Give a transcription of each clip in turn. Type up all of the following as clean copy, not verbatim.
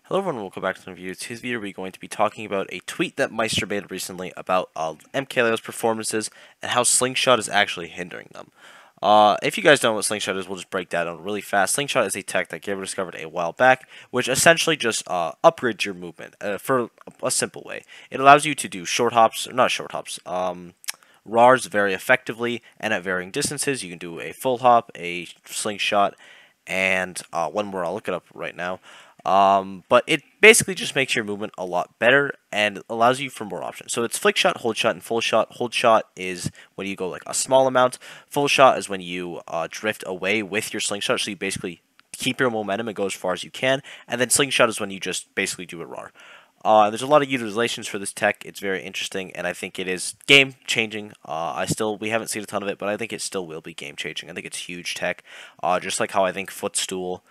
Hello everyone, welcome back to the review. Today's video we're going to be talking about a tweet that Meister made recently about Mkleo's performances and how Slingshot is actually hindering them. If you guys don't know what Slingshot is, we'll just break that down really fast. Slingshot is a tech that Gamer discovered a while back, which essentially just upgrades your movement for a simple way. It allows you to do short hops, not short hops, RARs very effectively and at varying distances. You can do a full hop, a slingshot, and one more. I'll look it up right now. But it basically just makes your movement a lot better and allows you for more options. So it's flick shot, hold shot, and full shot. Hold shot is when you go like a small amount. Full shot is when you drift away with your slingshot. So you basically keep your momentum and go as far as you can. And then slingshot is when you just basically do a RAR. There's a lot of utilizations for this tech. It's very interesting, and I think it is game changing. We haven't seen a ton of it, but I think it still will be game changing. I think it's huge tech. Just like how I think footstool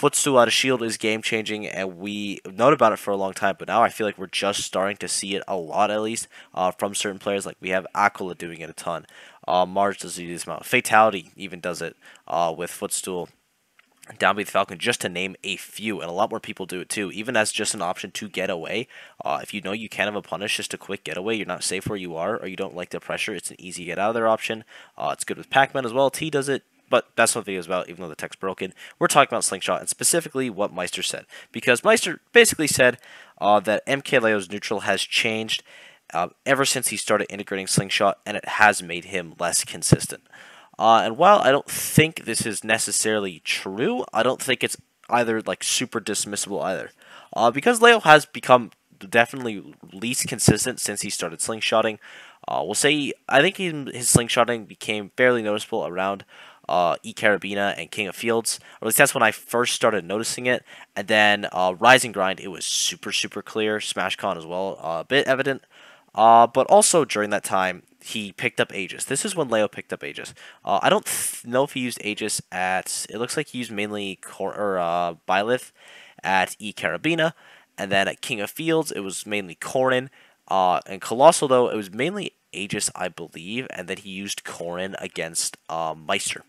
out of shield is game changing, and we known about it for a long time, but now I feel like we're just starting to see it a lot, at least from certain players. Like we have Aquila doing it a ton. Mars does it this amount. Fatality even does it with footstool. Downbeat Falcon, just to name a few, and a lot more people do it too, even as just an option to get away. If you know you can have a punish, just a quick getaway, you're not safe where you are, or you don't like the pressure, it's an easy get out of there option. It's good with Pac-Man as well. T does it, but that's what the video is about, even though the tech's broken. We're talking about Slingshot, and specifically what Meister said. Because Meister basically said that Mkleo's neutral has changed ever since he started integrating Slingshot, and it has made him less consistent. And while I don't think this is necessarily true, I don't think it's either like super dismissible either. Because Leo has become definitely least consistent since he started slingshotting. We'll say I think his slingshotting became fairly noticeable around Carabina and King of Fields. Or at least that's when I first started noticing it. And then Rise and Grind, it was super clear. SmashCon as well, a bit evident. But also during that time, he picked up Aegis. This is when Leo picked up Aegis. I don't know if he used Aegis at... It looks like he used mainly Byleth at Carabina. And then at King of Fields, it was mainly Corrin. And Colossal, though, it was mainly Aegis, I believe. And then he used Corrin against Meister.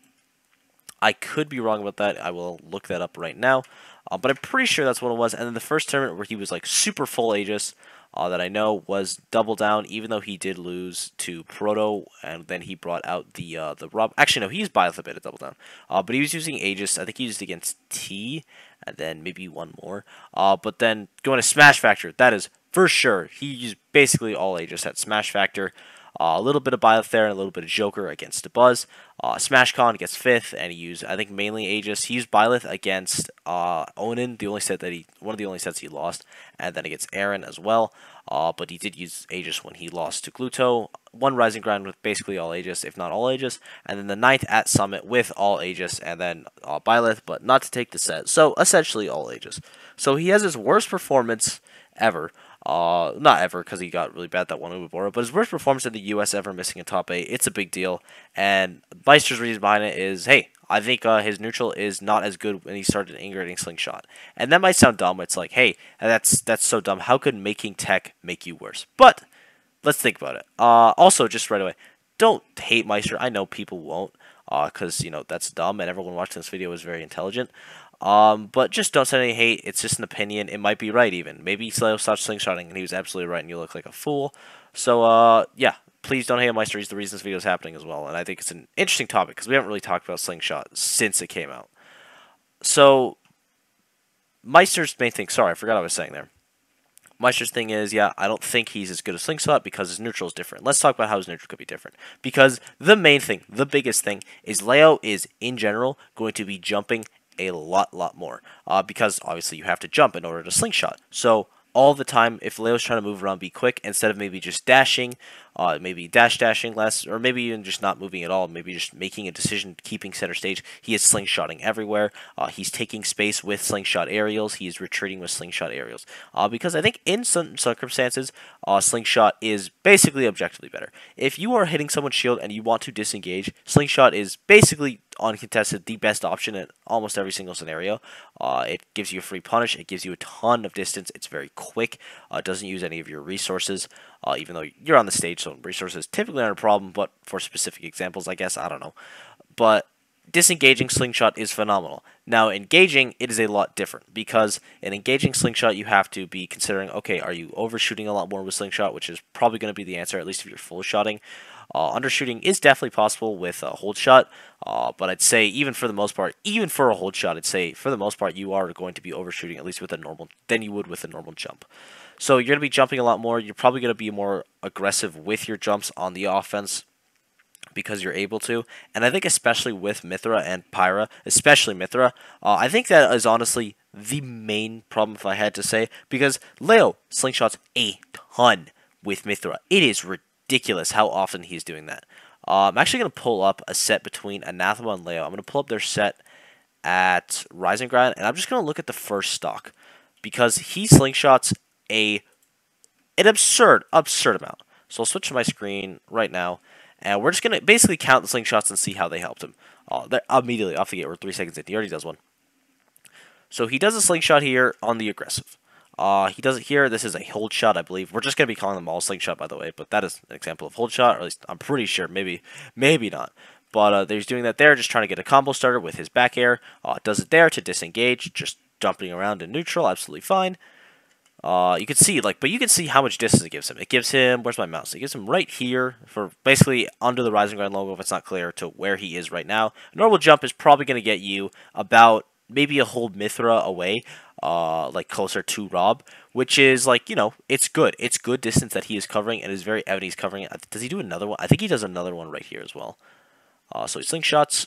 I could be wrong about that. I will look that up right now. But I'm pretty sure that's what it was. And then the first tournament where he was like super full Aegis... that I know was Double Down, even though he did lose to Proto, and then he brought out the Rob. Actually, no, he used Byleth a bit at Double Down, but he was using Aegis. I think he used it against T, and then maybe one more. But then going to Smash Factor, that is for sure. He used basically all Aegis at Smash Factor. A little bit of Byleth there and a little bit of Joker against Buzz. SmashCon gets 5th, and he used, I think, mainly Aegis. He used Byleth against Onin, one of the only sets he lost, and then against Aaron as well. But he did use Aegis when he lost to Gluto. One Rising Ground with basically all Aegis, if not all Aegis, and then the 9th at Summit with all Aegis, and then Byleth, but not to take the set. So essentially all Aegis. So he has his worst performance ever. Not ever, because he got really bad that one Ubibora, but his worst performance in the US ever, missing a top 8. It's a big deal, and Meister's reason behind it is, hey, I think his neutral is not as good when he started integrating Slingshot. And that might sound dumb. It's like, hey, that's so dumb. How could making tech make you worse? But let's think about it. Also, just right away, don't hate Meister. I know people won't, because, you know, that's dumb, and everyone watching this video is very intelligent. But just don't send any hate. It's just an opinion. It might be right even. Maybe Sleo stopped slingshotting and he was absolutely right and you look like a fool. So, yeah, please don't hate Meister. He's the reason this video is happening as well. And I think it's an interesting topic because we haven't really talked about Slingshot since it came out. So, Meister's main thing, sorry, I forgot what I was saying there. Meister's thing is, yeah, I don't think he's as good as Slingshot because his neutral is different. Let's talk about how his neutral could be different. Because the main thing, the biggest thing, is Leo is, in general, going to be jumping a lot more, because obviously you have to jump in order to slingshot. So all the time, if Leo's trying to move around, be quick instead of maybe just dashing, maybe dashing less, or maybe even just not moving at all, maybe just making a decision, keeping center stage. He is slingshotting everywhere. He's taking space with slingshot aerials. He is retreating with slingshot aerials. Because I think in some circumstances, slingshot is basically objectively better. If you are hitting someone's shield and you want to disengage, slingshot is basically uncontested the best option in almost every single scenario. It gives you a free punish. It gives you a ton of distance. It's very quick. It doesn't use any of your resources, even though you're on the stage, so resources typically aren't a problem, but for specific examples, I guess, I don't know. But disengaging Slingshot is phenomenal. Now, engaging, it is a lot different, because in engaging Slingshot, you have to be considering, okay, are you overshooting a lot more with Slingshot, which is probably going to be the answer, at least if you're full shotting. Undershooting is definitely possible with a hold shot, but I'd say even for the most part, even for a hold shot, I'd say for the most part you are going to be overshooting at least with a normal than you would with a normal jump. So you're going to be jumping a lot more. You're probably going to be more aggressive with your jumps on the offense because you're able to. And I think especially with Mithra and Pyra, especially Mithra, I think that is honestly the main problem, if I had to say, because Leo slingshots a ton with Mithra. It is ridiculous how often he's doing that. I'm actually going to pull up a set between Anathema and Leo. I'm going to pull up their set at Rising Ground, and I'm just going to look at the first stock, because he slingshots an absurd amount. So I'll switch to my screen right now, and we're just going to basically count the slingshots and see how they helped him. They're immediately off the gate. We're 3 seconds in. He already does one. So he does a slingshot here on the aggressive. He does it here. This is a hold shot, I believe. We're just going to be calling them all slingshot, by the way, but that is an example of hold shot, or at least I'm pretty sure. Maybe not. But he's doing that there, just trying to get a combo starter with his back air. Does it there to disengage, just jumping around in neutral, absolutely fine. You can see, but you can see how much distance it gives him. It gives him, where's my mouse? It gives him right here, for basically under the Rising Ground logo, if it's not clear, to where he is right now. A normal jump is probably going to get you about maybe a hold Mithra away, closer to Rob, which is, it's good. It's good distance that he is covering, and it is very evident he's covering it. Does he do another one? I think he does another one right here as well. So he slingshots,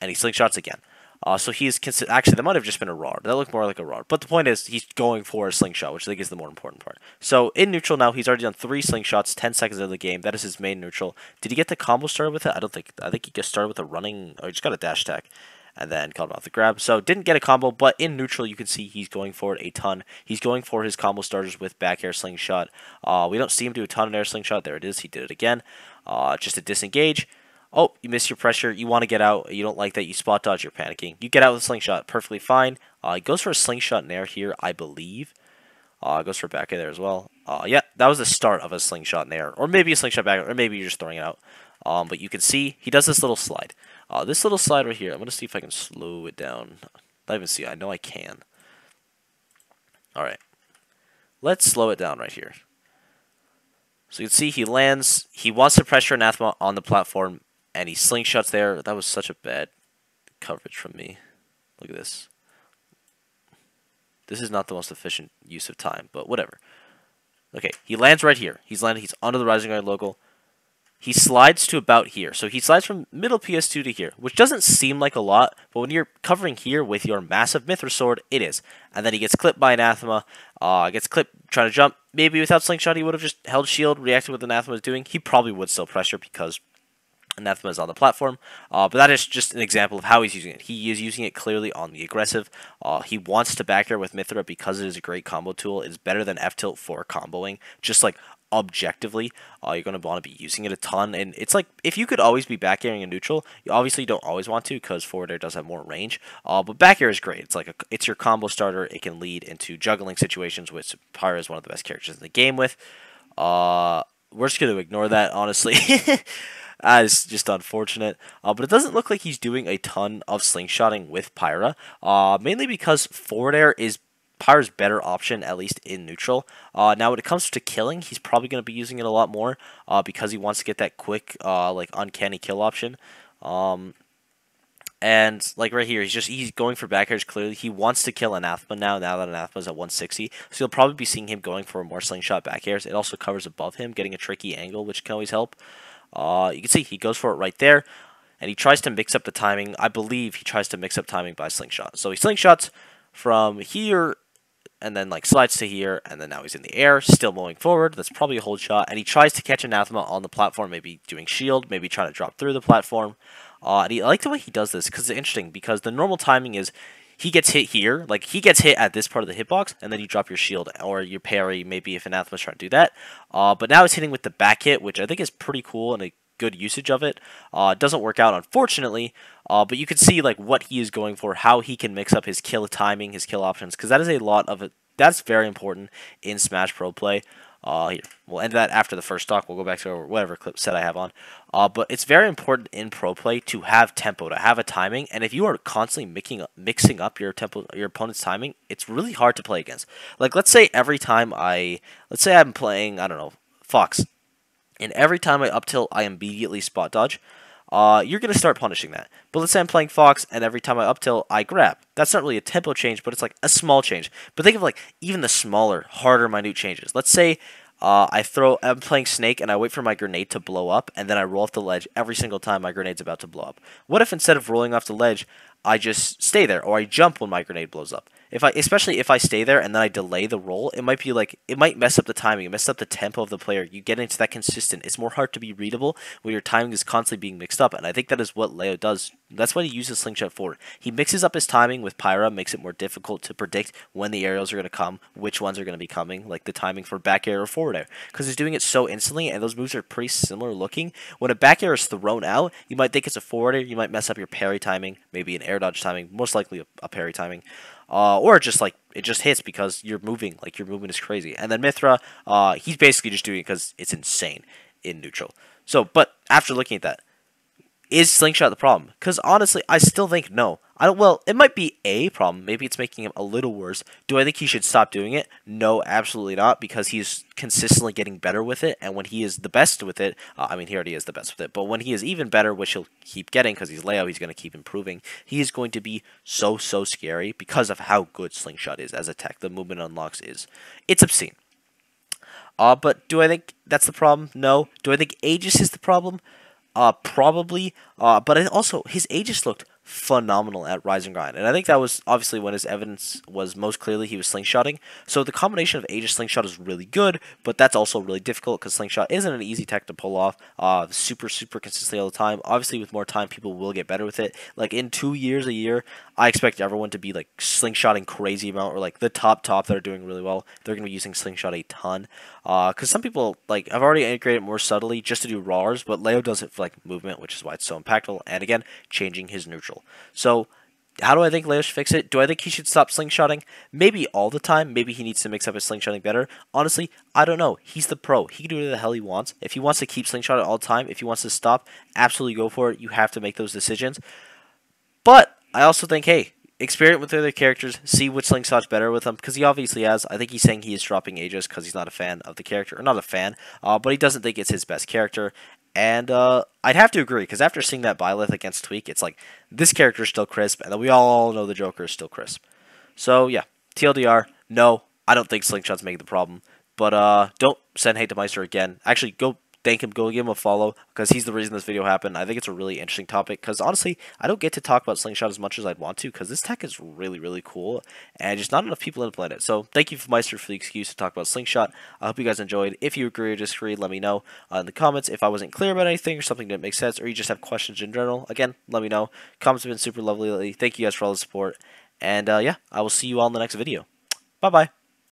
and he slingshots again. So he's actually, that might have just been a RAR. That looked more like a RAR. But the point is, he's going for a slingshot, which I think is the more important part. So in neutral now, he's already done 3 slingshots, 10 seconds into the game. That is his main neutral. Did he get the combo started with it? I think he just started with a running, or he just got a dash attack, and then called off the grab. So didn't get a combo, but in neutral, you can see he's going for it a ton. He's going for his combo starters with back air slingshot. We don't see him do a ton of air slingshot. There it is. He did it again. Just a disengage. Oh, you miss your pressure. You want to get out. You don't like that. You spot dodge. You're panicking. You get out with a slingshot. Perfectly fine. He goes for a slingshot nair here, I believe. Goes for a back air there as well. Yeah, that was the start of a slingshot nair. Or maybe a slingshot back air. Or maybe you're just throwing it out. But you can see he does this little slide. This little slide right here. I'm going to see if I can slow it down. Not even see. I know I can. Alright. Let's slow it down right here. So you can see he lands. He wants to pressure Anathema on the platform. And he slingshots there. That was such a bad coverage from me. Look at this. This is not the most efficient use of time, but whatever. Okay, he lands right here. He's landed. He's under the Rising Guard logo. He slides to about here. So he slides from middle PS2 to here, which doesn't seem like a lot, but when you're covering here with your massive Mithra sword, it is. And then he gets clipped by Anathema. Gets clipped trying to jump. Maybe without slingshot, he would have just held shield, reacted what Anathema was doing. He probably would still pressure because Anathema is on the platform, but that is just an example of how he's using it. He is using it clearly on the aggressive. He wants to back air with Mithra because it is a great combo tool. It's better than F-tilt for comboing, just objectively. You're going to want to be using it a ton, and it's if you could always be back airing in neutral, you obviously don't always want to because forward air does have more range, but back air is great. It's it's your combo starter. It can lead into juggling situations, which Pyra is one of the best characters in the game with. We're just going to ignore that, honestly. It's just unfortunate. But it doesn't look like he's doing a ton of slingshotting with Pyra. Mainly because forward air is Pyra's better option, at least in neutral. Now, when it comes to killing, he's probably going to be using it a lot more because he wants to get that quick, uncanny kill option. And right here, he's going for back airs clearly. He wants to kill Anathema now that Anathema's at 160. So you'll probably be seeing him going for more slingshot back airs. It also covers above him, getting a tricky angle, which can always help. You can see he goes for it right there, and he tries to mix up the timing. I believe he tries to mix up timing by slingshot. So he slingshots from here, and then slides to here, and then now he's in the air, still moving forward. That's probably a hold shot, and he tries to catch Anathema on the platform, maybe doing shield, maybe trying to drop through the platform. And I like the way he does this because it's interesting, because the normal timing is he gets hit here, he gets hit at this part of the hitbox, and then you drop your shield or your parry, maybe if Anathema's trying to do that. But now it's hitting with the back hit, which I think is pretty cool and a good usage of it. It doesn't work out, unfortunately, but you can see what he is going for, how he can mix up his kill timing, his kill options, because that is a lot of it. That's very important in Smash Pro play. Here, we'll end that after the first stock. We'll go back to whatever clip set I have on. But it's very important in pro play to have tempo, to have a timing. And if you are constantly mixing up your tempo, your opponent's timing, it's really hard to play against. Like, let's say I'm playing, I don't know, Fox, and every time I up tilt, I immediately spot dodge. You're going to start punishing that. But let's say I'm playing Fox, and every time I up tilt, I grab. That's not really a tempo change, but it's like a small change. But think of like even the smaller, harder, minute changes. Let's say I'm playing Snake, and I wait for my grenade to blow up, and then I roll off the ledge every single time my grenade's about to blow up. What if instead of rolling off the ledge, I just stay there, or I jump when my grenade blows up? Especially if I stay there and then I delay the roll, it might mess up the timing, it messes up the tempo of the player. You get into that consistent. It's more hard to be readable when your timing is constantly being mixed up, and I think that is what Mkleo does. That's what he uses Slingshot for. He mixes up his timing with Pyra, makes it more difficult to predict when the aerials are going to come, which ones are going to be coming, like the timing for back air or forward air, because he's doing it so instantly, and those moves are pretty similar looking. When a back air is thrown out, you might think it's a forward air, you might mess up your parry timing, maybe an air dodge timing, most likely a parry timing. Or just like it just hits because you're moving, like your movement is crazy. And then Mithra, he's basically just doing it because it's insane in neutral. So, but after looking at that, is Slingshot the problem? Because honestly, I still think no. Well, it might be a problem. Maybe it's making him a little worse. Do I think he should stop doing it? No, absolutely not, because he's consistently getting better with it, and when he is the best with it, I mean, he already is the best with it, but when he is even better, which he'll keep getting because he's Mkleo, he's going to keep improving, he is going to be so scary because of how good Slingshot is as a tech. The movement unlocks it's obscene. But do I think that's the problem? No. Do I think Aegis is the problem? Probably. But also, his Aegis looked phenomenal at Rise and Grind, and I think that was obviously when his evidence was most clearly he was slingshotting. So the combination of Aegis Slingshot is really good, but that's also really difficult because Slingshot isn't an easy tech to pull off super consistently all the time. Obviously, with more time, people will get better with it. Like in 2 years, a year, I expect everyone to be like slingshotting crazy amount, or like the top that are doing really well, they're going to be using Slingshot a ton. Because some people, like, I've already integrated more subtly just to do RARs, but Mkleo does it for like movement, which is why it's so impactful, and again, changing his neutral. So, how do I think Mkleo should fix it? Do I think he should stop slingshotting? Maybe all the time. Maybe he needs to mix up his slingshotting better. Honestly, I don't know. He's the pro. He can do whatever the hell he wants. If he wants to keep slingshotting all the time, if he wants to stop, absolutely go for it. You have to make those decisions. But I also think, hey, experiment with other characters, see which slingshot's better with them, because he obviously has. I think he's saying he is dropping Aegis because he's not a fan of the character, or not a fan, but he doesn't think it's his best character. And I'd have to agree, because after seeing that Byleth against Tweak, it's like, this character is still crisp, and then we all know the Joker is still crisp. So, yeah, TLDR, no, I don't think Slingshot's making the problem. But don't send hate to Meister again. Actually, go thank him, go give him a follow, because he's the reason this video happened. I think it's a really interesting topic, because honestly, I don't get to talk about Slingshot as much as I'd want to, because this tech is really cool, and just not enough people implement it. So thank you, Meister, for the excuse to talk about Slingshot. I hope you guys enjoyed. If you agree or disagree, let me know in the comments. If I wasn't clear about anything, or something didn't make sense, or you just have questions in general, again, let me know. Comments have been super lovely lately. Thank you guys for all the support, and yeah, I will see you all in the next video. Bye-bye.